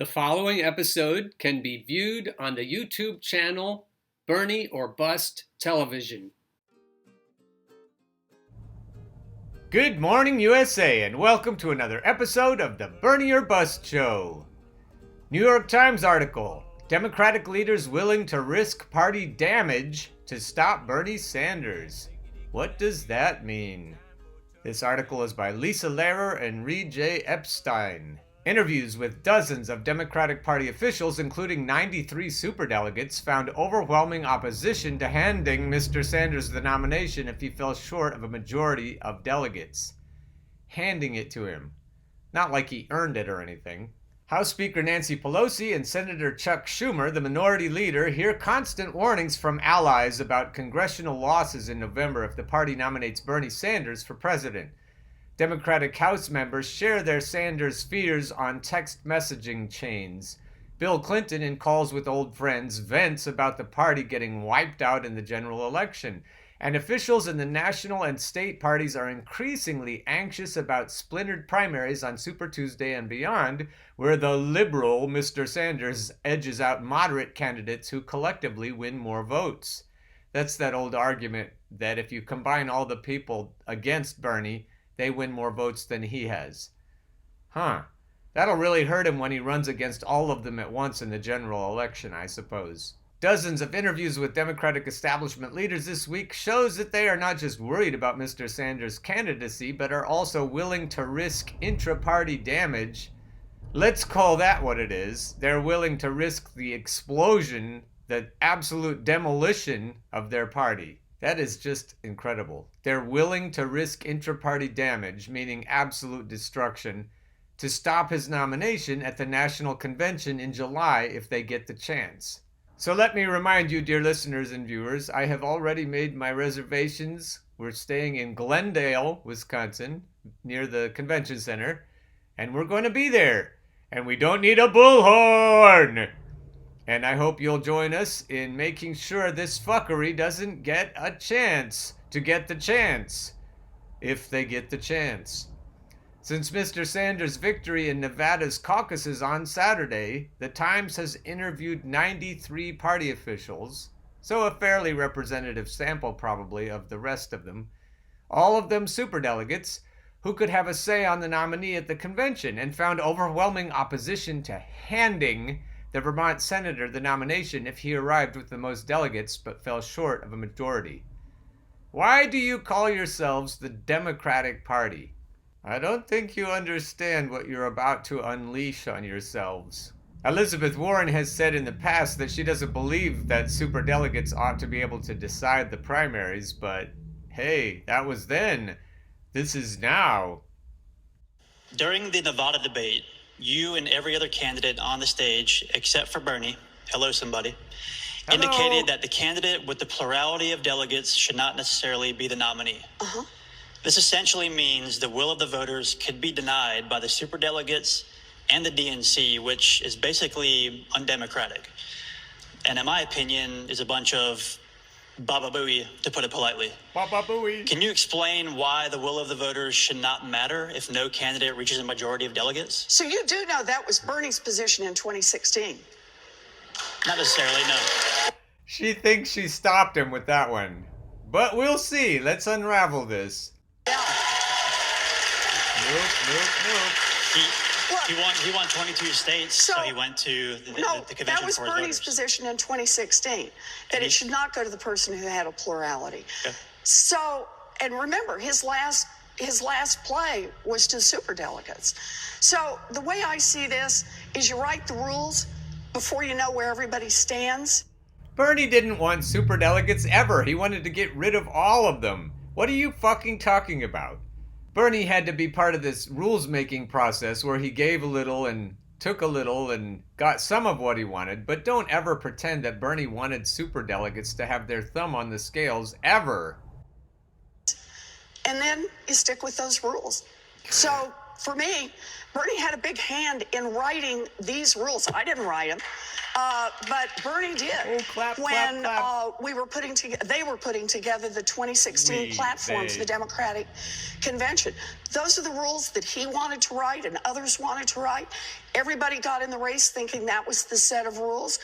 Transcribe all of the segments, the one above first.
The following episode can be viewed on the YouTube channel Bernie or Bust Television. Good morning, USA, and welcome to another episode of the Bernie or Bust Show. New York Times article, Democratic leaders willing to risk party damage to stop Bernie Sanders. What does that mean? This article is by Lisa Lehrer and Reed J. Epstein. Interviews with dozens of Democratic Party officials, including 93 superdelegates, found overwhelming opposition to handing Mr. Sanders the nomination if he fell short of a majority of delegates. Handing it to him. Not like he earned it or anything. House Speaker Nancy Pelosi and Senator Chuck Schumer, the minority leader, hear constant warnings from allies about congressional losses in November if the party nominates Bernie Sanders for president. Democratic House members share their Sanders fears on text messaging chains. Bill Clinton, in calls with old friends, vents about the party getting wiped out in the general election. And officials in the national and state parties are increasingly anxious about splintered primaries on Super Tuesday and beyond, where the liberal Mr. Sanders edges out moderate candidates who collectively win more votes. That's that old argument that if you combine all the people against Bernie, they win more votes than he has. That'll really hurt him when he runs against all of them at once in the general election, I suppose. Dozens of interviews with Democratic establishment leaders this week shows that they are not just worried about Mr. Sanders' candidacy, but are also willing to risk intra-party damage. Let's call that what it is. They're willing to risk the explosion, the absolute demolition of their party. That is just incredible. They're willing to risk intra-party damage, meaning absolute destruction, to stop his nomination at the National Convention in July if they get the chance. So let me remind you, dear listeners and viewers, I have already made my reservations. We're staying in Glendale, Wisconsin, near the convention center, and we're going to be there. And we don't need a bullhorn! And I hope you'll join us in making sure this fuckery doesn't get a chance to get the chance, if they get the chance. Since Mr. Sanders' victory in Nevada's caucuses on Saturday, the Times has interviewed 93 party officials, so a fairly representative sample probably of the rest of them, all of them superdelegates, who could have a say on the nominee at the convention, and found overwhelming opposition to handing the Vermont senator the nomination if he arrived with the most delegates but fell short of a majority. Why do you call yourselves the Democratic Party? I don't think you understand what you're about to unleash on yourselves. Elizabeth Warren has said in the past that she doesn't believe that superdelegates ought to be able to decide the primaries, but hey, that was then. This is now. During the Nevada debate, you and every other candidate on the stage, except for Bernie, hello somebody, indicated that the candidate with the plurality of delegates should not necessarily be the nominee. This essentially means the will of the voters could be denied by the superdelegates and the DNC, which is basically undemocratic. And in my opinion, is a bunch of baba booey, to put it politely. Baba booey. Can you explain why the will of the voters should not matter if no candidate reaches a majority of delegates? So you do know that was Bernie's position in 2016? Not necessarily, no. She thinks she stopped him with that one. But we'll see. Let's unravel this. Yeah. Nope. He won 22 states, so he went to the convention. That was for his Bernie's voters. position in 2016, that it should not go to the person who had a plurality. Okay. So, and remember, his last play was to superdelegates. So the way I see this is you write the rules before you know where everybody stands. Bernie didn't want superdelegates ever. He wanted to get rid of all of them. What are you fucking talking about? Bernie had to be part of this rules-making process where he gave a little and took a little and got some of what he wanted, but don't ever pretend that Bernie wanted superdelegates to have their thumb on the scales, ever. And then you stick with those rules. So for me, Bernie had a big hand in writing these rules. I didn't write them. But Bernie did. Oh, clap, when clap. they were putting together the 2016 platform for the Democratic Convention. Those are the rules that he wanted to write and others wanted to write. Everybody got in the race thinking that was the set of rules.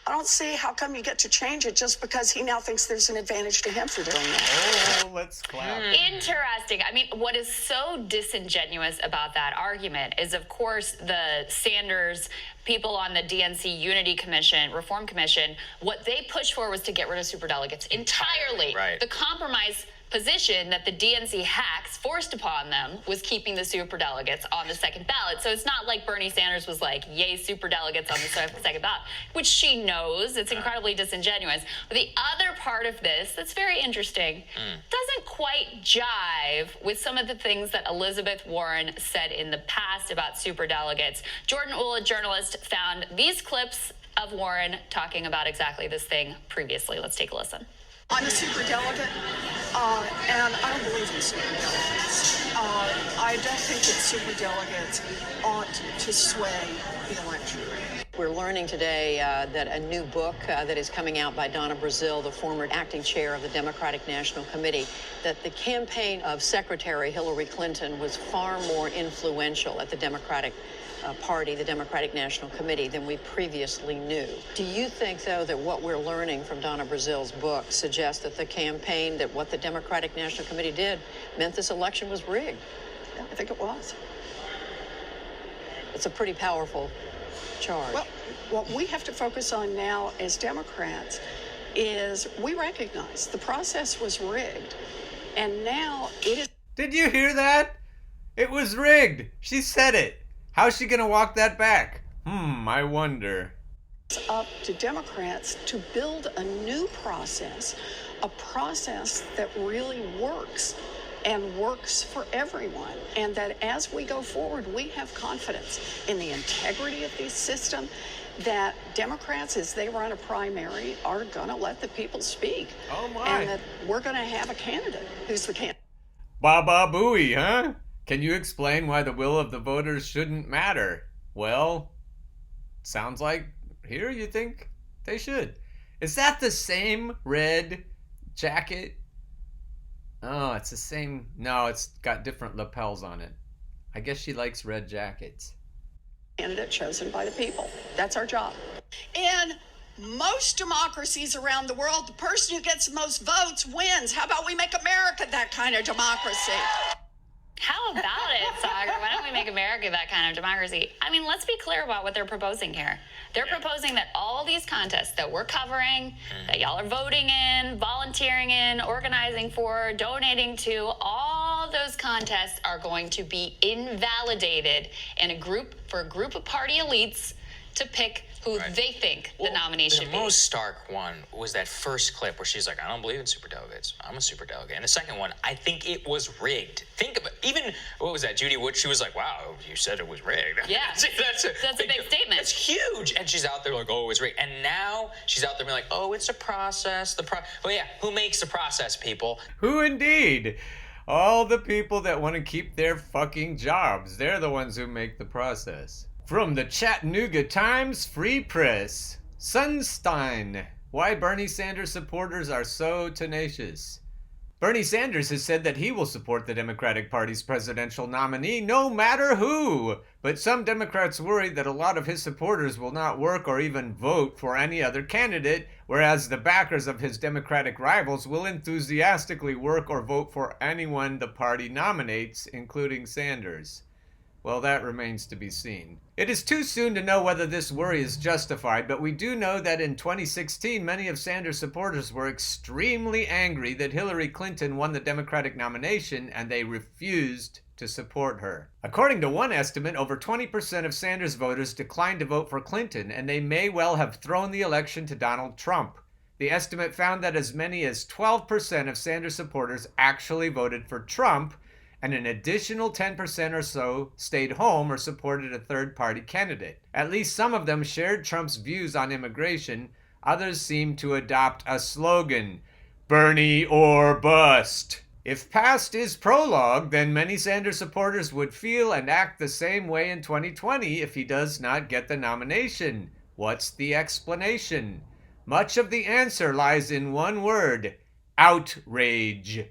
I don't see how come you get to change it just because he now thinks there's an advantage to him for doing that. Oh, let's clap. Interesting. I mean, what is so disingenuous about that argument is, of course, the Sanders people on the DNC Unity Commission, Reform Commission, what they pushed for was to get rid of superdelegates entirely. Right. The compromise position that the DNC hacks forced upon them was keeping the superdelegates on the second ballot. So it's not like Bernie Sanders was like, yay, superdelegates on the second ballot, which she knows. It's incredibly disingenuous. But the other part of this that's very interesting doesn't quite jive with some of the things that Elizabeth Warren said in the past about superdelegates. Jordan Uhl, a journalist, found these clips of Warren talking about exactly this thing previously. Let's take a listen. I'm a superdelegate, and I don't believe in superdelegates. I don't think that superdelegates ought to sway the election. We're learning today that a new book that is coming out by Donna Brazile, the former acting chair of the Democratic National Committee, that the campaign of Secretary Hillary Clinton was far more influential at the Democratic Party, the Democratic National Committee, than we previously knew. Do you think, though, that what we're learning from Donna Brazile's book suggests that the campaign, that what the Democratic National Committee did, meant this election was rigged? Yeah, I think it was. It's a pretty powerful charge. Well, what we have to focus on now as Democrats is we recognize the process was rigged, and now it is. Did you hear that? It was rigged. She said it. How's she gonna walk that back? I wonder. It's up to Democrats to build a new process, a process that really works and works for everyone. And that as we go forward, we have confidence in the integrity of this system, that Democrats, as they run a primary, are gonna let the people speak. Oh my. And that we're gonna have a candidate who's the candidate. Baba Booey, huh? Can you explain why the will of the voters shouldn't matter? Well, sounds like here you think they should. Is that the same red jacket? Oh, it's the same. No, it's got different lapels on it. I guess she likes red jackets. Candidate chosen by the people. That's our job. In most democracies around the world, the person who gets the most votes wins. How about we make America that kind of democracy? How about it, Sagar? Why don't we make America that kind of democracy? I mean, let's be clear about what they're proposing here. They're proposing that all these contests that we're covering, that y'all are voting in, volunteering in, organizing for, donating to, all those contests are going to be invalidated in a group of party elites to pick who they think the nominee should be. The most stark one was that first clip where she's like, I don't believe in superdelegates. I'm a superdelegate. And the second one, I think it was rigged. Think of it. Even, what was that, Judy Wood? She was like, wow, you said it was rigged. Yeah. That's a big statement. That's huge. And she's out there like, oh, it was rigged. And now she's out there being like, oh, it's a process. Well, yeah, who makes the process, people? Who indeed? All the people that want to keep their fucking jobs. They're the ones who make the process. From the Chattanooga Times Free Press, Sunstein, why Bernie Sanders supporters are so tenacious. Bernie Sanders has said that he will support the Democratic Party's presidential nominee no matter who. But some Democrats worry that a lot of his supporters will not work or even vote for any other candidate, whereas the backers of his Democratic rivals will enthusiastically work or vote for anyone the party nominates, including Sanders. Well, that remains to be seen. It is too soon to know whether this worry is justified, but we do know that in 2016, many of Sanders' supporters were extremely angry that Hillary Clinton won the Democratic nomination, and they refused to support her. According to one estimate, over 20% of Sanders voters declined to vote for Clinton, and they may well have thrown the election to Donald Trump. The estimate found that as many as 12% of Sanders supporters actually voted for Trump, and an additional 10% or so stayed home or supported a third-party candidate. At least some of them shared Trump's views on immigration. Others seemed to adopt a slogan, Bernie or bust. If past is prologue, then many Sanders supporters would feel and act the same way in 2020 if he does not get the nomination. What's the explanation? Much of the answer lies in one word: outrage.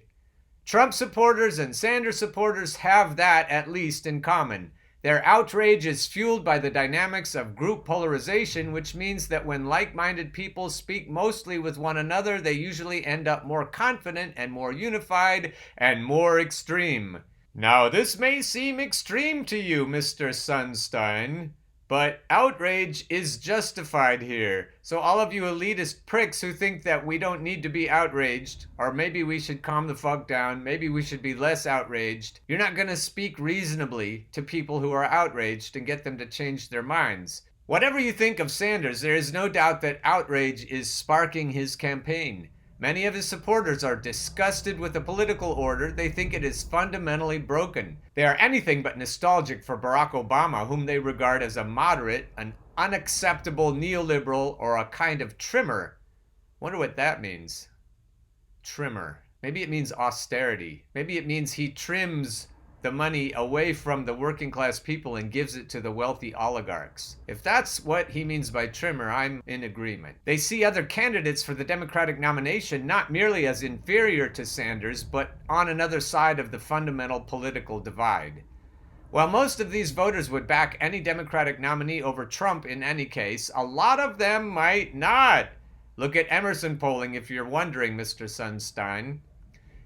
Trump supporters and Sanders supporters have that at least in common. Their outrage is fueled by the dynamics of group polarization, which means that when like-minded people speak mostly with one another, they usually end up more confident and more unified and more extreme. Now, this may seem extreme to you, Mr. Sunstein, but outrage is justified here. So all of you elitist pricks who think that we don't need to be outraged, or maybe we should calm the fuck down, maybe we should be less outraged, you're not going to speak reasonably to people who are outraged and get them to change their minds. Whatever you think of Sanders, there is no doubt that outrage is sparking his campaign. Many of his supporters are disgusted with the political order. They think it is fundamentally broken. They are anything but nostalgic for Barack Obama, whom they regard as a moderate, an unacceptable neoliberal, or a kind of trimmer. Wonder what that means. Trimmer. Maybe it means austerity. Maybe it means he trims the money away from the working class people and gives it to the wealthy oligarchs. If that's what he means by trimmer, I'm in agreement. They see other candidates for the Democratic nomination not merely as inferior to Sanders, but on another side of the fundamental political divide. While most of these voters would back any Democratic nominee over Trump in any case, a lot of them might not. Look at Emerson polling if you're wondering, Mr. Sunstein.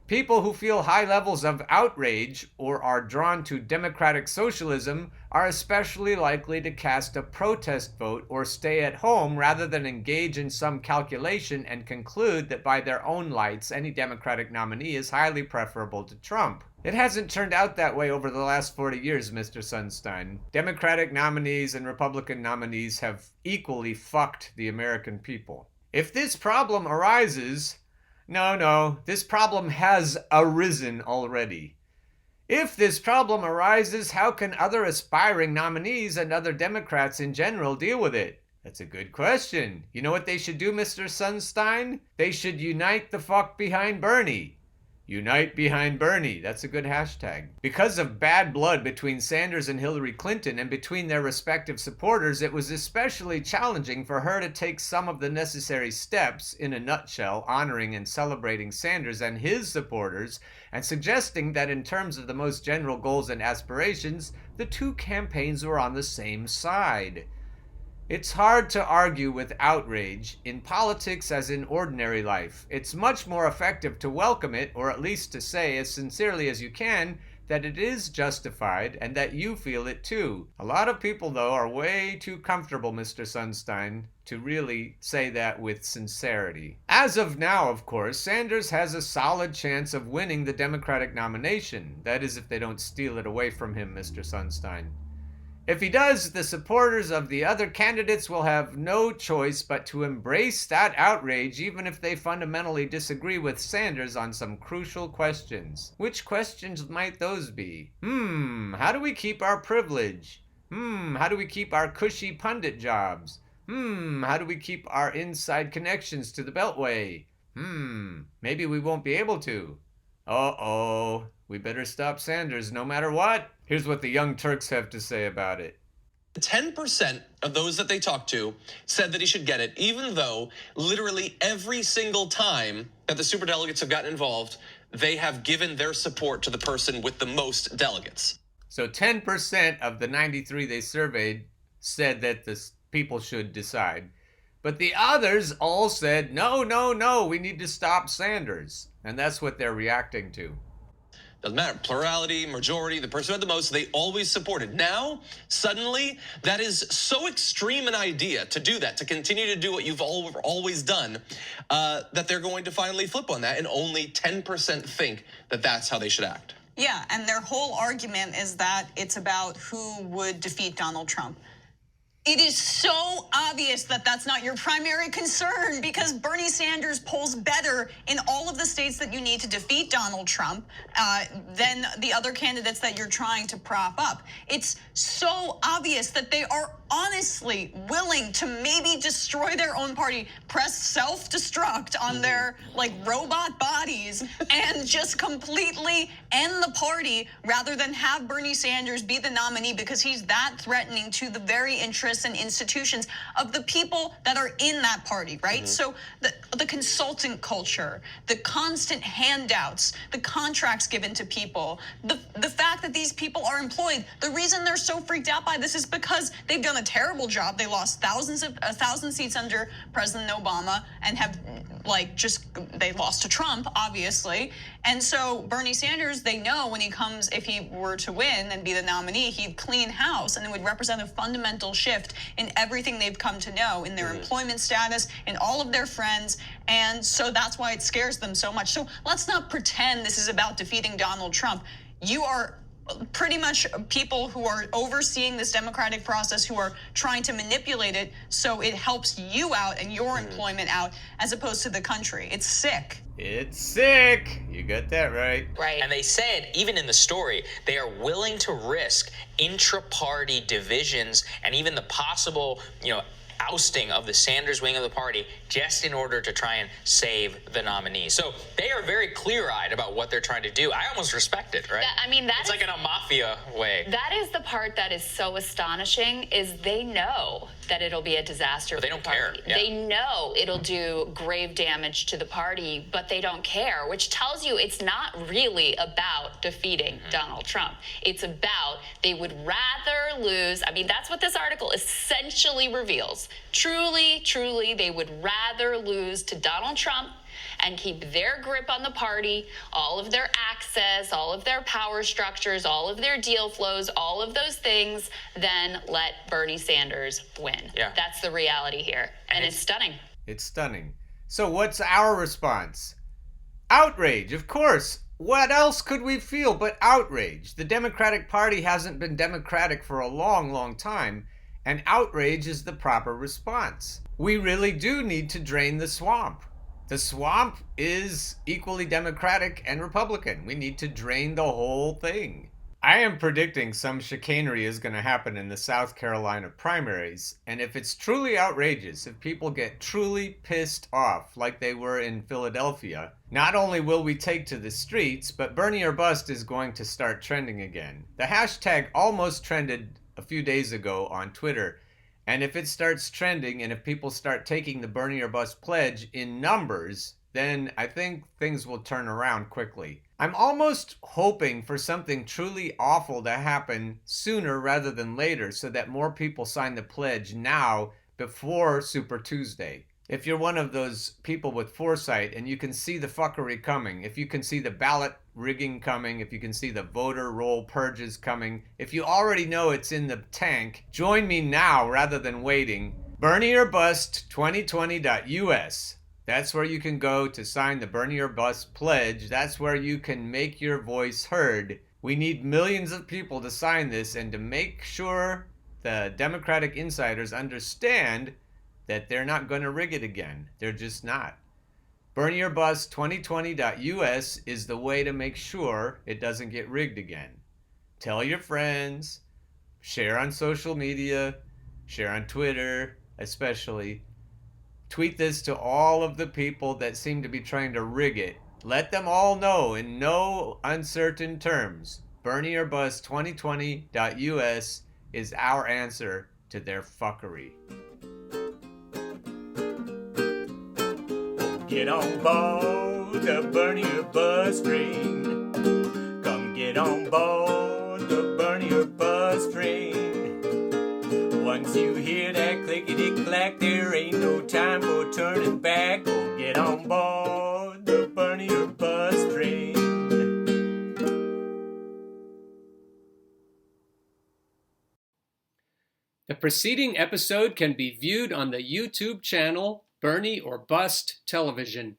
People who feel high levels of outrage or are drawn to democratic socialism are especially likely to cast a protest vote or stay at home rather than engage in some calculation and conclude that by their own lights, any Democratic nominee is highly preferable to Trump. It hasn't turned out that way over the last 40 years, Mr. Sunstein. Democratic nominees and Republican nominees have equally fucked the American people. If this problem arises, No, this problem has arisen already. If this problem arises, how can other aspiring nominees and other Democrats in general deal with it? That's a good question. You know what they should do, Mr. Sunstein? They should unite the fuck behind Bernie. Unite behind Bernie. That's a good hashtag. Because of bad blood between Sanders and Hillary Clinton and between their respective supporters, it was especially challenging for her to take some of the necessary steps, in a nutshell, honoring and celebrating Sanders and his supporters, and suggesting that in terms of the most general goals and aspirations, the two campaigns were on the same side. It's hard to argue with outrage, in politics as in ordinary life. It's much more effective to welcome it, or at least to say as sincerely as you can that it is justified and that you feel it too. A lot of people, though, are way too comfortable, Mr. Sunstein, to really say that with sincerity. As of now, of course, Sanders has a solid chance of winning the Democratic nomination. That is, if they don't steal it away from him, Mr. Sunstein. If he does, the supporters of the other candidates will have no choice but to embrace that outrage, even if they fundamentally disagree with Sanders on some crucial questions. Which questions might those be? How do we keep our privilege? How do we keep our cushy pundit jobs? How do we keep our inside connections to the Beltway? Maybe we won't be able to. Uh-oh, we better stop Sanders no matter what. Here's what the Young Turks have to say about it. 10% of those that they talked to said that he should get it, even though literally every single time that the superdelegates have gotten involved, they have given their support to the person with the most delegates. So 10% of the 93 they surveyed said that the people should decide. But the others all said, no, we need to stop Sanders. And that's what they're reacting to. Doesn't matter. Plurality, majority, the person who had the most, they always supported. Now, suddenly, that is so extreme an idea to do that, to continue to do what you've always done, that they're going to finally flip on that, and only 10% think that that's how they should act. Yeah, and their whole argument is that it's about who would defeat Donald Trump. It is so obvious that that's not your primary concern, because Bernie Sanders polls better in all of the states that you need to defeat Donald Trump than the other candidates that you're trying to prop up. It's so obvious that they are honestly willing to maybe destroy their own party, press self-destruct on their robot bodies, and just completely end the party rather than have Bernie Sanders be the nominee, because he's that threatening to the very interest interests and institutions of the people that are in that party, right? So the consultant culture, the constant handouts, the contracts given to people, the fact that these people are employed. The reason they're so freaked out by this is because they've done a terrible job. They lost 1,000 seats under President Obama and have they lost to Trump, obviously. And so Bernie Sanders, they know when he comes, if he were to win and be the nominee, he'd clean house, and it would represent a fundamental shift in everything they've come to know, in their employment status, in all of their friends. And so that's why it scares them so much. So let's not pretend this is about defeating Donald Trump. You are pretty much people who are overseeing this democratic process, who are trying to manipulate it so it helps you out and your employment out, as opposed to the country. It's sick. It's sick. You got that right. Right. And they said, even in the story, they are willing to risk intra-party divisions and even the possible, ousting of the Sanders wing of the party just in order to try and save the nominee. So they are very clear-eyed about what they're trying to do. I almost respect it, right? It's like in a mafia way. That is the part that is so astonishing, is they know that it'll be a disaster. But they don't care. Yeah. They know it'll do grave damage to the party, but they don't care, which tells you it's not really about defeating Donald Trump. It's about they would rather lose. That's what this article essentially reveals. Truly, they would rather lose to Donald Trump and keep their grip on the party, all of their access, all of their power structures, all of their deal flows, all of those things, than let Bernie Sanders win. Yeah. That's the reality here. And it's stunning. It's stunning. So what's our response? Outrage, of course. What else could we feel but outrage? The Democratic Party hasn't been democratic for a long, long time, and outrage is the proper response. We really do need to drain the swamp. The swamp is equally Democratic and Republican. We need to drain the whole thing. I am predicting some chicanery is going to happen in the South Carolina primaries, and if it's truly outrageous, if people get truly pissed off like they were in Philadelphia, not only will we take to the streets, but Bernie or Bust is going to start trending again. The hashtag almost trended a few days ago on Twitter, and if it starts trending and if people start taking the Bernie or Bust pledge in numbers, then I think things will turn around quickly. I'm almost hoping for something truly awful to happen sooner rather than later so that more people sign the pledge now before Super Tuesday. If you're one of those people with foresight and you can see the fuckery coming, if you can see the ballot rigging coming, if you can see the voter roll purges coming, if you already know it's in the tank, join me now rather than waiting. Bernie or Bust 2020.us. That's where you can go to sign the Bernie or Bust pledge. That's where you can make your voice heard. We need millions of people to sign this and to make sure the Democratic insiders understand that they're not going to rig it again. They're just not. Bernie or Bust 2020.us is the way to make sure it doesn't get rigged again. Tell your friends, share on social media, share on Twitter especially. Tweet this to all of the people that seem to be trying to rig it. Let them all know in no uncertain terms. Bernie or Bust 2020.us is our answer to their fuckery. Get on board the Bernie or Bust train. Come get on board the Bernie or Bust train. Once you hear that clickety-clack, there ain't no time for turning back. Go get on board the Bernie or Bust train. The preceding episode can be viewed on the YouTube channel Bernie or Bust Television.